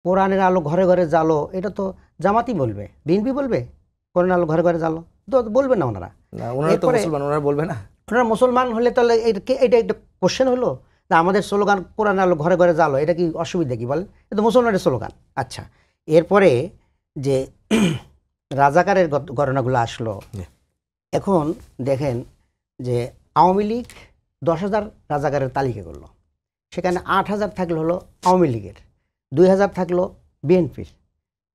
কোরআনের আলো ঘরে ঘরে জ্বালো, এটা তো জামাতই বলবে, বিএনপি বলবে কোরআনের আলো ঘরে ঘরে জ্বালো? তো বলবে না ওনারা। ওনারা তো মুসলমান, ওনারা বলবে না। ওনারা মুসলমান হলে তাহলে এটা একটা কোশ্চেন হলো না? আমাদের স্লোগান কোরআনের আলো ঘরে ঘরে জ্বালো, এটা কি অসুবিধা কি বলেন? এটা মুসলমানের স্লোগান। আচ্ছা, এরপরে যে রাজাকারের ঘটনাগুলো আসলো, এখন দেখেন যে আওয়ামী লীগ 10,000 রাজাকারের তালিকা করলো, সেখানে 8,000 থাকলো হলো আওয়ামী লীগের, 2,000 থাকলো বিএনপির,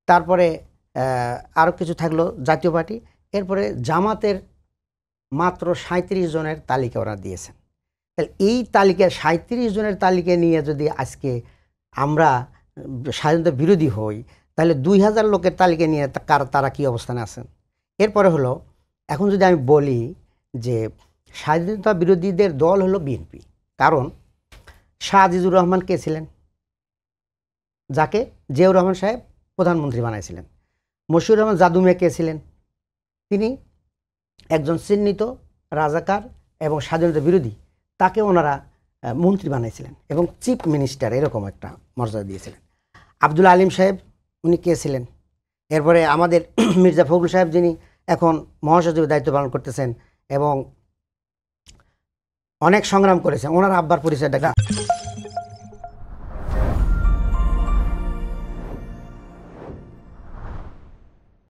তারপরে আরও কিছু থাকলো জাতীয় পার্টি, এরপরে জামাতের মাত্র 37 জনের তালিকা ওরা দিয়েছেন। তাহলে এই তালিকা 37 জনের তালিকা নিয়ে যদি আজকে আমরা স্বাধীনতা বিরোধী হই, তাহলে 2,000 লোকের তালিকা নিয়ে তারা কী অবস্থানে আছেন? এরপরে হলো, এখন যদি আমি বলি যে স্বাধীনতা বিরোধীদের দল হলো বিএনপি, কারণ শাহ আজিজুর রহমান কে ছিলেন? যাকে জিয়াউর রহমান সাহেব প্রধানমন্ত্রী বানাইছিলেন। মশিউর রহমান জাদু মিয়া কে ছিলেন? তিনি একজন চিহ্নিত রাজাকার এবং স্বাধীনতা বিরোধী, তাকে ওনারা মন্ত্রী বানাইছিলেন এবং চিফ মিনিস্টার এরকম একটা মর্যাদা দিয়েছিলেন। আব্দুল আলিম সাহেব উনি কে ছিলেন? এরপরে আমাদের মির্জা ফখরুল সাহেব, যিনি এখন মহাসচিবের দায়িত্ব পালন করতেছেন এবং অনেক সংগ্রাম করেছেন, ওনার আব্বার পরিচয়টা